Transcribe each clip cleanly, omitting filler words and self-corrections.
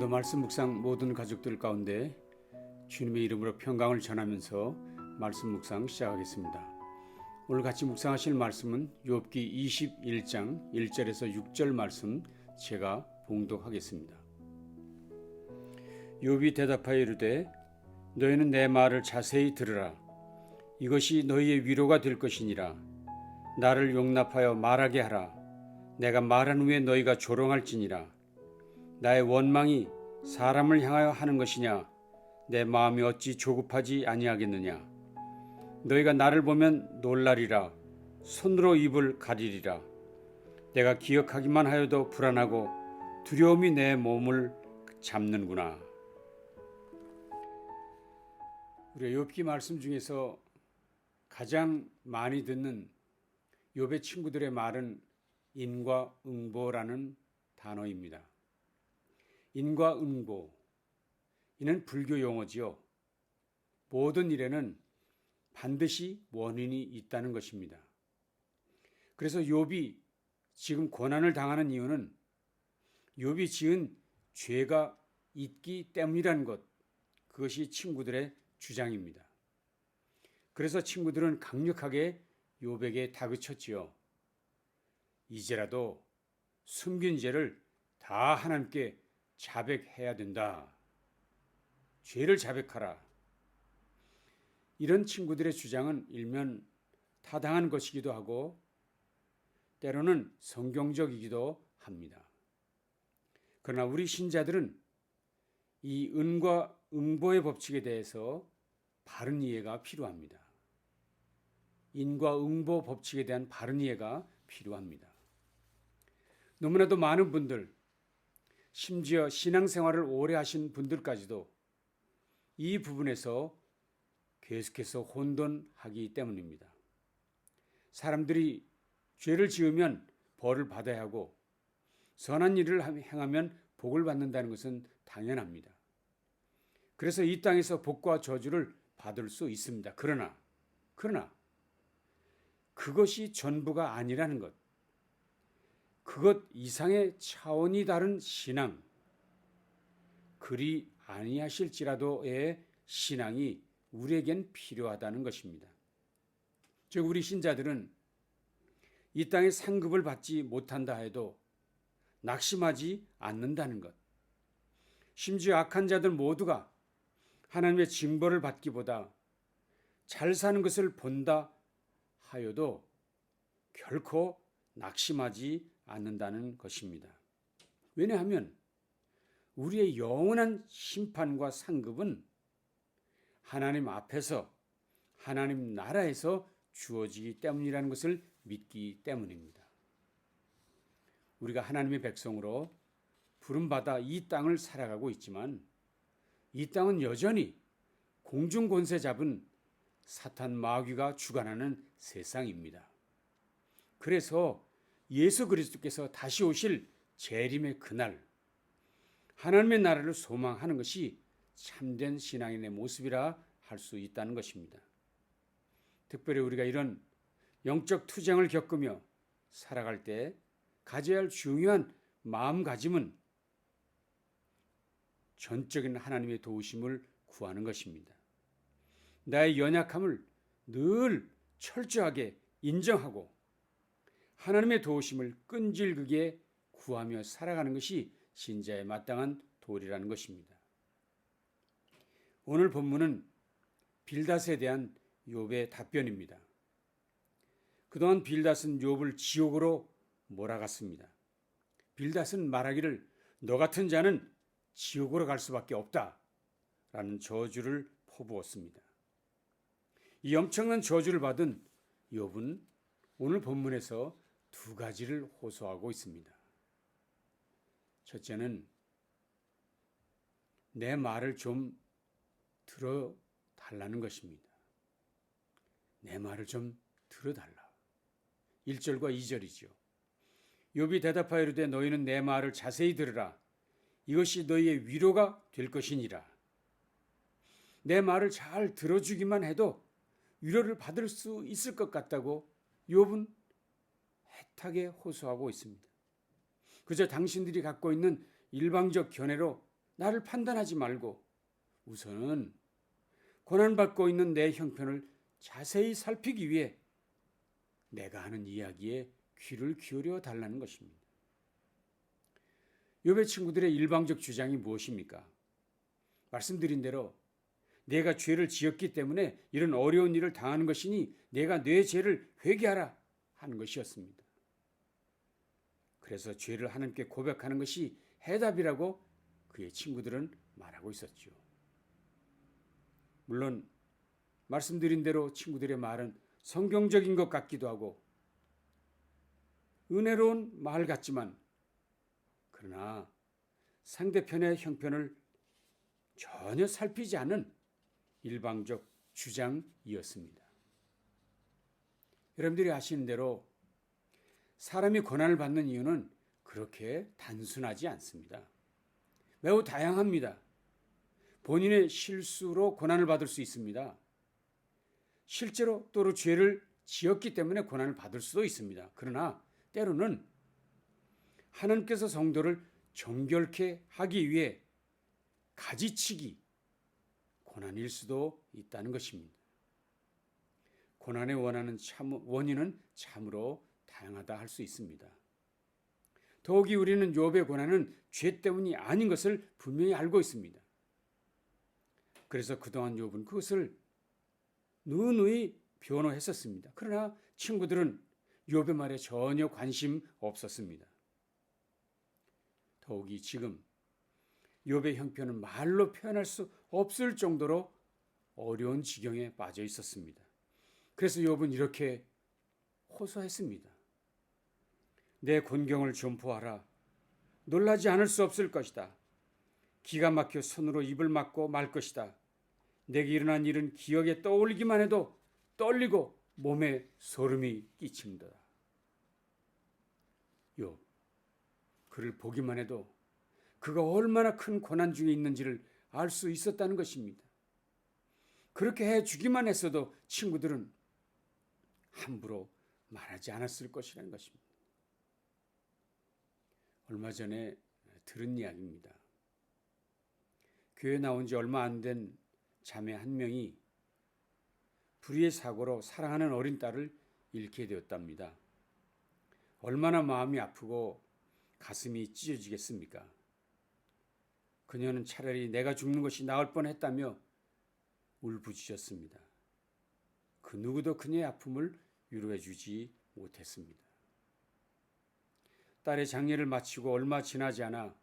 오늘도 말씀 묵상 모든 가족들 가운데 주님의 이름으로 평강을 전하면서 말씀 묵상 시작하겠습니다. 오늘 같이 묵상하실 말씀은 욥기 21장 1절에서 6절 말씀 제가 봉독하겠습니다. 욥이 대답하여 이르되 너희는 내 말을 자세히 들으라. 이것이 너희의 위로가 될 것이니라. 나를 용납하여 말하게 하라. 내가 말한 후에 너희가 조롱할지니라. 나의 원망이 사람을 향하여 하는 것이냐? 내 마음이 어찌 조급하지 아니하겠느냐? 너희가 나를 보면 놀라리라. 손으로 입을 가리리라. 내가 기억하기만 하여도 불안하고 두려움이 내 몸을 잡는구나. 우리가 욥기 말씀 중에서 가장 많이 듣는 욥의 친구들의 말은 인과응보라는 단어입니다. 인과응보, 이는 불교 용어지요. 모든 일에는 반드시 원인이 있다는 것입니다. 그래서 욥이 지금 고난을 당하는 이유는 욥이 지은 죄가 있기 때문이라는 것, 그것이 친구들의 주장입니다. 그래서 친구들은 강력하게 욥에게 다그쳤지요. 이제라도 숨긴 죄를 다 하나님께 자백해야 된다. 죄를 자백하라. 이런 친구들의 주장은 일면 타당한 것이기도 하고 때로는 성경적이기도 합니다. 그러나 우리 신자들은 이 은과 응보의 법칙에 대해서 바른 이해가 필요합니다. 인과 응보 법칙에 대한 바른 이해가 필요합니다. 너무나도 많은 분들, 심지어 신앙생활을 오래 하신 분들까지도 이 부분에서 계속해서 혼돈하기 때문입니다. 사람들이 죄를 지으면 벌을 받아야 하고 선한 일을 행하면 복을 받는다는 것은 당연합니다. 그래서 이 땅에서 복과 저주를 받을 수 있습니다. 그러나 그것이 전부가 아니라는 것, 그것 이상의 차원이 다른 신앙, 그리 아니하실지라도의 신앙이 우리에겐 필요하다는 것입니다. 즉 우리 신자들은 이 땅의 상급을 받지 못한다 해도 낙심하지 않는다는 것, 심지어 악한 자들 모두가 하나님의 징벌을 받기보다 잘 사는 것을 본다 하여도 결코 낙심하지 않는다는 것입니다. 왜냐하면 우리의 영원한 심판과 상급은 하나님 앞에서 하나님 나라에서 주어지기 때문이라는 것을 믿기 때문입니다. 우리가 하나님의 백성으로 부름받아 이 땅을 살아가고 있지만 이 땅은 여전히 공중 권세 잡은 사탄 마귀가 주관하는 세상입니다. 그래서 예수 그리스도께서 다시 오실 재림의 그날 하나님의 나라를 소망하는 것이 참된 신앙인의 모습이라 할 수 있다는 것입니다. 특별히 우리가 이런 영적 투쟁을 겪으며 살아갈 때 가져야 할 중요한 마음가짐은 전적인 하나님의 도우심을 구하는 것입니다. 나의 연약함을 늘 철저하게 인정하고 하나님의 도우심을 끈질기게 구하며 살아가는 것이 신자의 마땅한 도리라는 것입니다. 오늘 본문은 빌닷에 대한 욥의 답변입니다. 그동안 빌닷은 욥을 지옥으로 몰아갔습니다. 빌닷은 말하기를 너 같은 자는 지옥으로 갈 수밖에 없다 라는 저주를 퍼부었습니다. 이 엄청난 저주를 받은 욥은 오늘 본문에서 두 가지를 호소하고 있습니다. 첫째는 내 말을 좀 들어달라는 것입니다. 내 말을 좀 들어달라. 1절과 2절이죠. 욥이 대답하여 이르되 너희는 내 말을 자세히 들으라. 이것이 너희의 위로가 될 것이니라. 내 말을 잘 들어주기만 해도 위로를 받을 수 있을 것 같다고 욥은 애타게 호소하고 있습니다. 그저 당신들이 갖고 있는 일방적 견해로 나를 판단하지 말고 우선은 고난받고 있는 내 형편을 자세히 살피기 위해 내가 하는 이야기에 귀를 기울여 달라는 것입니다. 욥의 친구들의 일방적 주장이 무엇입니까? 말씀드린 대로 내가 죄를 지었기 때문에 이런 어려운 일을 당하는 것이니 내가 내 죄를 회개하라 하는 것이었습니다. 그래서 죄를 하나님께 고백하는 것이 해답이라고 그의 친구들은 말하고 있었죠. 물론 말씀드린 대로 친구들의 말은 성경적인 것 같기도 하고 은혜로운 말 같지만 그러나 상대편의 형편을 전혀 살피지 않은 일방적 주장이었습니다. 여러분들이 아시는 대로 사람이 고난을 받는 이유는 그렇게 단순하지 않습니다. 매우 다양합니다. 본인의 실수로 고난을 받을 수 있습니다. 실제로 또는 죄를 지었기 때문에 고난을 받을 수도 있습니다. 그러나 때로는 하나님께서 성도를 정결케 하기 위해 가지치기, 고난일 수도 있다는 것입니다. 고난의 원인은 참으로 다양하다 할 수 있습니다. 더욱이 우리는 욥의 고난은 죄 때문이 아닌 것을 분명히 알고 있습니다. 그래서 그동안 욥은 그것을 누누이 변호했었습니다. 그러나 친구들은 욥의 말에 전혀 관심 없었습니다. 더욱이 지금 욥의 형편은 말로 표현할 수 없을 정도로 어려운 지경에 빠져 있었습니다. 그래서 욥은 이렇게 호소했습니다. 내 곤경을 존포하라. 놀라지 않을 수 없을 것이다. 기가 막혀 손으로 입을 막고 말 것이다. 내게 일어난 일은 기억에 떠올리기만 해도 떨리고 몸에 소름이 끼칩니다. 욥, 그를 보기만 해도 그가 얼마나 큰 고난 중에 있는지를 알 수 있었다는 것입니다. 그렇게 해주기만 했어도 친구들은 함부로 말하지 않았을 것이라는 것입니다. 얼마 전에 들은 이야기입니다. 교회 나온 지 얼마 안 된 자매 한 명이 불의의 사고로 사랑하는 어린 딸을 잃게 되었답니다. 얼마나 마음이 아프고 가슴이 찢어지겠습니까? 그녀는 차라리 내가 죽는 것이 나을 뻔했다며 울부짖었습니다. 그 누구도 그녀의 아픔을 위로해 주지 못했습니다. 딸의 장례를 마치고 얼마 지나지 않아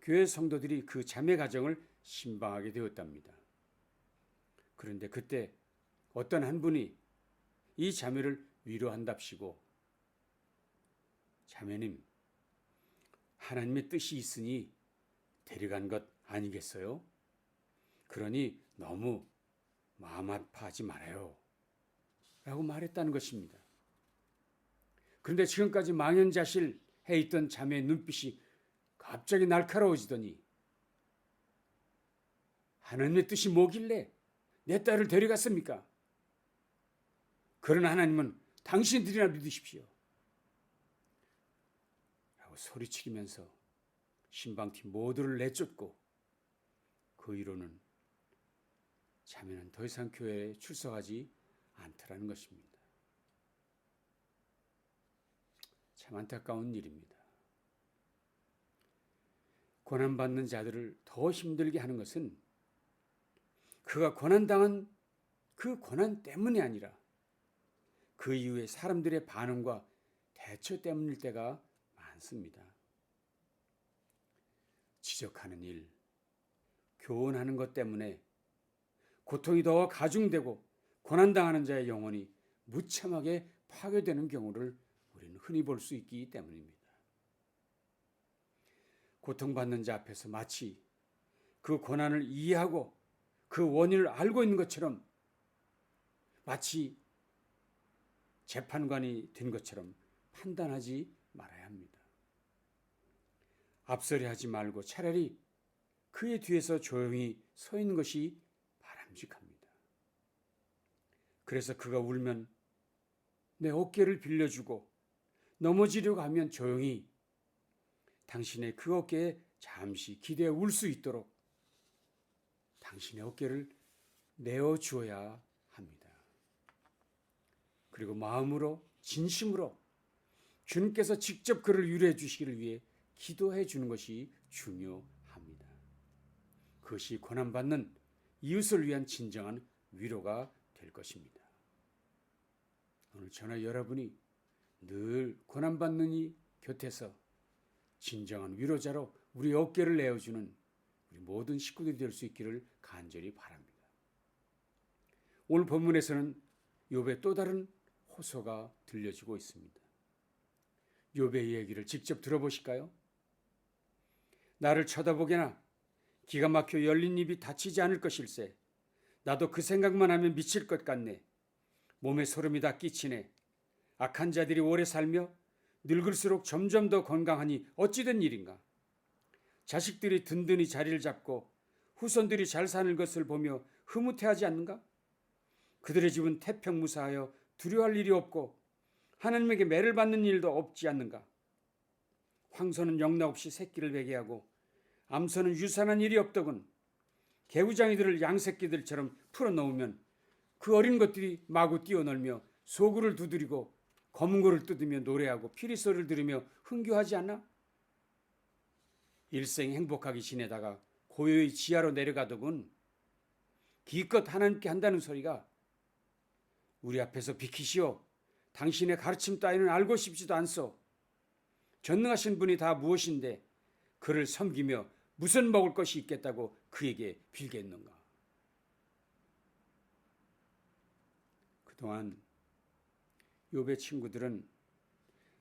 교회 성도들이 그 자매 가정을 신방하게 되었답니다. 그런데 그때 어떤 한 분이 이 자매를 위로한답시고, 자매님, 하나님의 뜻이 있으니 데려간 것 아니겠어요? 그러니 너무 마음 아파하지 말아요. 라고 말했다는 것입니다. 그런데 지금까지 망연자실해 있던 자매의 눈빛이 갑자기 날카로워지더니 하나님의 뜻이 뭐길래 내 딸을 데려갔습니까? 그런 하나님은 당신들이나 믿으십시오. 라고 소리치면서 신방팀 모두를 내쫓고 그 이후로는 자매는 더 이상 교회에 출석하지 않더라는 것입니다. 참 안타까운 일입니다. 고난받는 자들을 더 힘들게 하는 것은 그가 고난당한 그 고난 때문이 아니라 그 이후에 사람들의 반응과 대처 때문일 때가 많습니다. 지적하는 일, 교훈하는 것 때문에 고통이 더 가중되고 고난당하는 자의 영혼이 무참하게 파괴되는 경우를 우리는 흔히 볼 수 있기 때문입니다. 고통받는 자 앞에서 마치 그 고난을 이해하고 그 원인을 알고 있는 것처럼, 마치 재판관이 된 것처럼 판단하지 말아야 합니다. 앞서려 하지 말고 차라리 그의 뒤에서 조용히 서 있는 것이 바람직합니다. 그래서 그가 울면 내 어깨를 빌려주고 넘어지려고 하면 조용히 당신의 그 어깨에 잠시 기대어 울 수 있도록 당신의 어깨를 내어 주어야 합니다. 그리고 마음으로 진심으로 주님께서 직접 그를 위로해 주시기를 위해 기도해 주는 것이 중요합니다. 그것이 고난받는 이웃을 위한 진정한 위로가 될 것입니다. 오늘 저나 여러분이 늘 고난받는 이 곁에서 진정한 위로자로 우리 어깨를 내어주는 우리 모든 식구들이 될 수 있기를 간절히 바랍니다. 오늘 본문에서는 욥의 또 다른 호소가 들려지고 있습니다. 욥의 얘기를 직접 들어보실까요? 나를 쳐다보게나 기가 막혀 열린 입이 닫히지 않을 것일세. 나도 그 생각만 하면 미칠 것 같네. 몸에 소름이 다 끼치네. 악한 자들이 오래 살며 늙을수록 점점 더 건강하니 어찌된 일인가. 자식들이 든든히 자리를 잡고 후손들이 잘 사는 것을 보며 흐뭇해하지 않는가? 그들의 집은 태평무사하여 두려워할 일이 없고 하나님에게 매를 받는 일도 없지 않는가? 황소는 영락없이 새끼를 베게 하고 암소는 유산한 일이 없더군. 개구장이들을 양새끼들처럼 풀어놓으면 그 어린 것들이 마구 뛰어놀며 소굴을 두드리고 검은고를 뜯으며 노래하고 피리소리를 들으며 흥겨하지 않나? 일생 행복하게 지내다가 고요히 지하로 내려가더군. 기껏 하나님께 한다는 소리가 우리 앞에서 비키시오. 당신의 가르침 따위는 알고 싶지도 않소. 전능하신 분이 다 무엇인데 그를 섬기며 무슨 먹을 것이 있겠다고 그에게 빌겠는가. 그동안 욥의 친구들은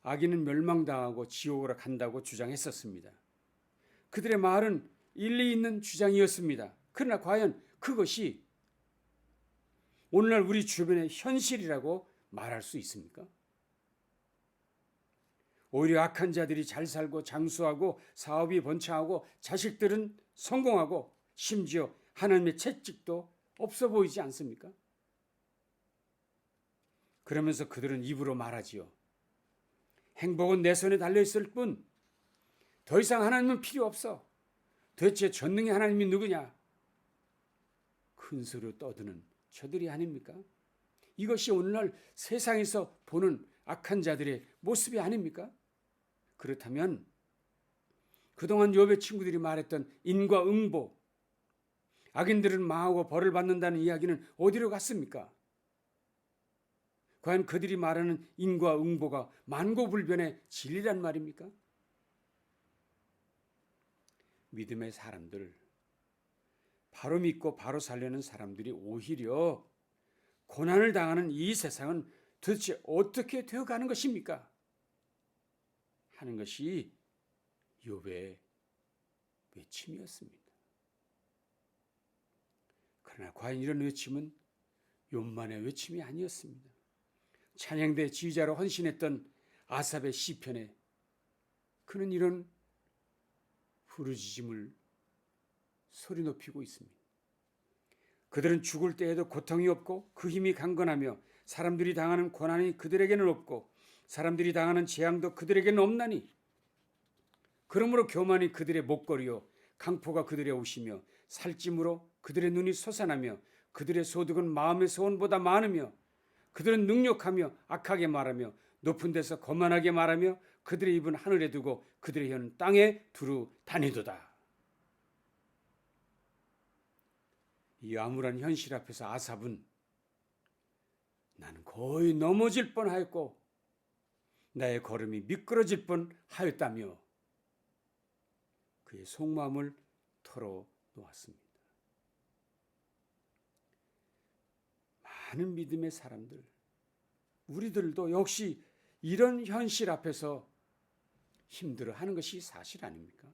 악인은 멸망당하고 지옥으로 간다고 주장했었습니다. 그들의 말은 일리 있는 주장이었습니다. 그러나 과연 그것이 오늘날 우리 주변의 현실이라고 말할 수 있습니까? 오히려 악한 자들이 잘 살고 장수하고 사업이 번창하고 자식들은 성공하고 심지어 하나님의 채찍도 없어 보이지 않습니까? 그러면서 그들은 입으로 말하지요. 행복은 내 손에 달려있을 뿐 더 이상 하나님은 필요 없어. 도대체 전능의 하나님이 누구냐? 큰 소리로 떠드는 저들이 아닙니까? 이것이 오늘날 세상에서 보는 악한 자들의 모습이 아닙니까? 그렇다면 그동안 욥의 친구들이 말했던 인과응보, 악인들은 망하고 벌을 받는다는 이야기는 어디로 갔습니까? 과연 그들이 말하는 인과응보가 만고불변의 진리란 말입니까? 믿음의 사람들, 바로 믿고 바로 살려는 사람들이 오히려 고난을 당하는 이 세상은 도대체 어떻게 되어가는 것입니까? 하는 것이 욥의 외침이었습니다. 그러나 과연 이런 외침은 욥만의 외침이 아니었습니다. 찬양대 지휘자로 헌신했던 아삽의 시편에 그는 이런 부르짖음을 소리 높이고 있습니다. 그들은 죽을 때에도 고통이 없고 그 힘이 강건하며 사람들이 당하는 고난이 그들에게는 없고 사람들이 당하는 재앙도 그들에게는 없나니 그러므로 교만이 그들의 목걸이요 강포가 그들의 옷이며 살찜으로 그들의 눈이 솟아나며 그들의 소득은 마음의 소원보다 많으며 그들은 능욕하며 악하게 말하며 높은 데서 거만하게 말하며 그들의 입은 하늘에 두고 그들의 혀는 땅에 두루 다니도다. 이 암울한 현실 앞에서 아삽은 나는 거의 넘어질 뻔하였고 나의 걸음이 미끄러질 뻔하였다며 그의 속마음을 털어놓았습니다. 많은 믿음의 사람들, 우리들도 역시 이런 현실 앞에서 힘들어하는 것이 사실 아닙니까?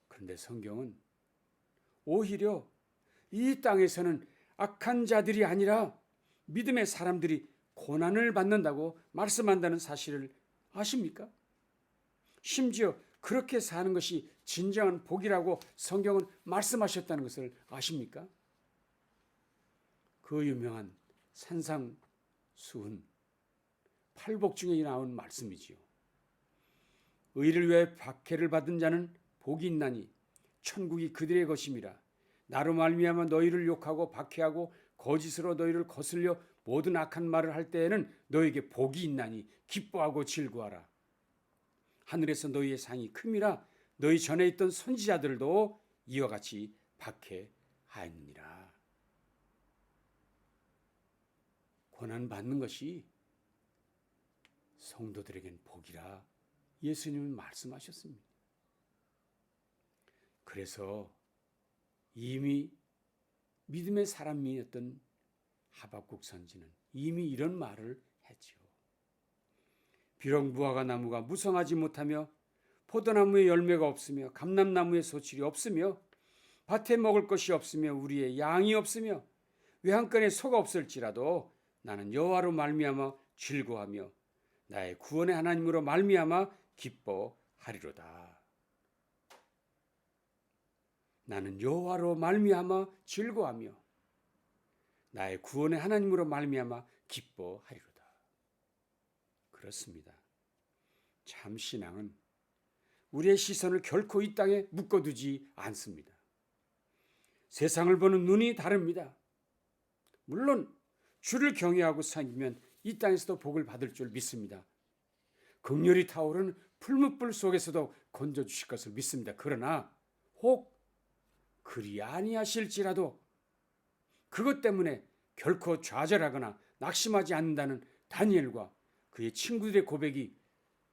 그런데 성경은 오히려 이 땅에서는 악한 자들이 아니라 믿음의 사람들이 고난을 받는다고 말씀한다는 사실을 아십니까? 심지어 그렇게 사는 것이 진정한 복이라고 성경은 말씀하셨다는 것을 아십니까? 그 유명한 산상수훈 팔복 중에 나온 말씀이지요. 의를 위하여 박해를 받은 자는 복이 있나니 천국이 그들의 것임이라. 나로 말미암아 너희를 욕하고 박해하고 거짓으로 너희를 거슬려 모든 악한 말을 할 때에는 너희에게 복이 있나니 기뻐하고 즐거워하라. 하늘에서 너희의 상이 큼이라. 너희 전에 있던 선지자들도 이와 같이 박해하였느니라. 고난 받는 것이 성도들에겐 복이라 예수님은 말씀하셨습니다. 그래서 이미 믿음의 사람이었던 하박국 선지는 이미 이런 말을 했지요. 비록 무화과 나무가 무성하지 못하며 포도나무에 열매가 없으며 감람나무에 소출이 없으며 밭에 먹을 것이 없으며 우리의 양이 없으며 외양간에 소가 없을지라도 나는 여호와로 말미암아 즐거워하며 나의 구원의 하나님으로 말미암아 기뻐하리로다. 나는 여호와로 말미암아 즐거워하며 나의 구원의 하나님으로 말미암아 기뻐하리로다. 그렇습니다. 참 신앙은 우리의 시선을 결코 이 땅에 묶어두지 않습니다. 세상을 보는 눈이 다릅니다. 물론 주를 경외하고 섬기면 이 땅에서도 복을 받을 줄 믿습니다. 극렬히 타오르는 풀무불 속에서도 건져주실 것을 믿습니다. 그러나 혹 그리 아니하실지라도 그것 때문에 결코 좌절하거나 낙심하지 않는다는 다니엘과 그의 친구들의 고백이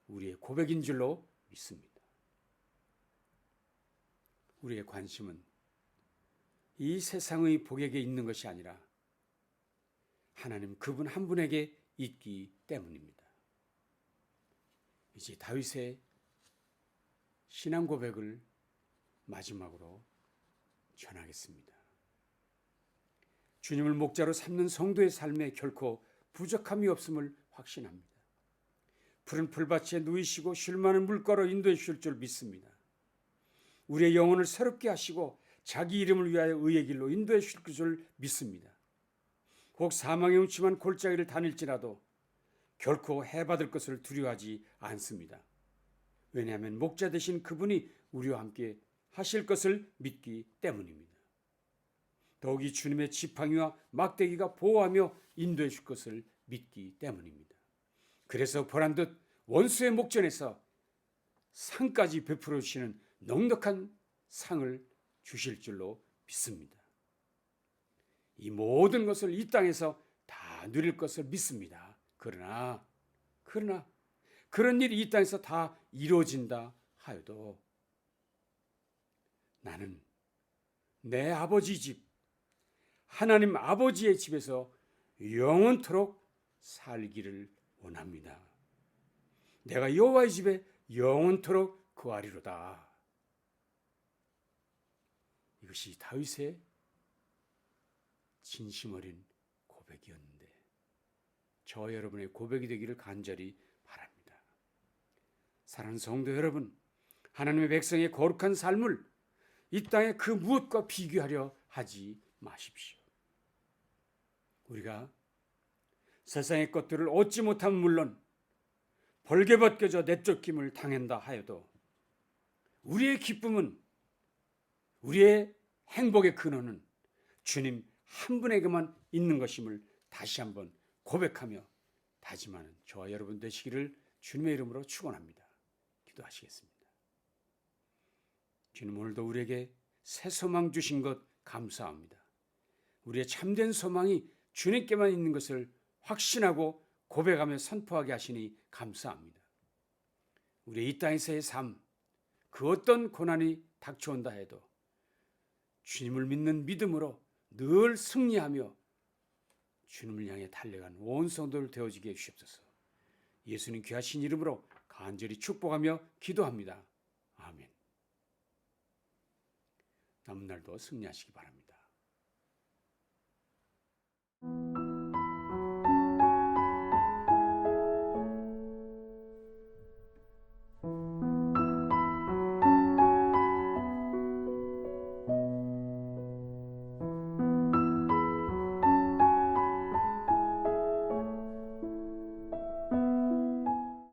우리의 고백인 줄로 믿습니다. 우리의 관심은 이 세상의 복에게 있는 것이 아니라 하나님 그분 한 분에게 있기 때문입니다. 이제 다윗의 신앙 고백을 마지막으로 전하겠습니다. 주님을 목자로 삼는 성도의 삶에 결코 부족함이 없음을 확신합니다. 푸른 풀밭에 누이시고 쉴 만한 물가로 인도해 주실 줄 믿습니다. 우리의 영혼을 새롭게 하시고 자기 이름을 위하여 의의 길로 인도해 주실 줄 믿습니다. 혹 사망의 음침한 골짜기를 다닐지라도 결코 해받을 것을 두려워하지 않습니다. 왜냐하면 목자 되신 그분이 우리와 함께 하실 것을 믿기 때문입니다. 더욱이 주님의 지팡이와 막대기가 보호하며 인도해 줄 것을 믿기 때문입니다. 그래서 보란듯 원수의 목전에서 상까지 베풀어 주시는 넉넉한 상을 주실 줄로 믿습니다. 이 모든 것을 이 땅에서 다 누릴 것을 믿습니다. 그러나 그런 일이 이 땅에서 다 이루어진다 하여도 나는 내 아버지 집, 하나님 아버지의 집에서 영원토록 살기를 원합니다. 내가 여호와의 집에 영원토록 거하리로다. 이것이 다윗의 진심 어린 고백이었는데 저와 여러분의 고백이 되기를 간절히 바랍니다. 사랑하는 성도 여러분, 하나님의 백성의 거룩한 삶을 이 땅의 그 무엇과 비교하려 하지 마십시오. 우리가 세상의 것들을 얻지 못하면 물론 벌게벗겨져 내쫓김을 당한다 하여도 우리의 기쁨은, 우리의 행복의 근원은 주님 한 분에게만 있는 것임을 다시 한번 고백하며 다짐하는 저와 여러분 되시기를 주님의 이름으로 축원합니다. 기도하시겠습니다. 주님, 오늘도 우리에게 새 소망 주신 것 감사합니다. 우리의 참된 소망이 주님께만 있는 것을 확신하고 고백하며 선포하게 하시니 감사합니다. 우리의 이 땅에서의 삶, 그 어떤 고난이 닥쳐온다 해도 주님을 믿는 믿음으로 늘 승리하며 주님을 향해 달려간 온 성도를 되어지게 해주시옵소서. 예수님 귀하신 이름으로 간절히 축복하며 기도합니다. 아멘. 남은 날도 승리하시기 바랍니다.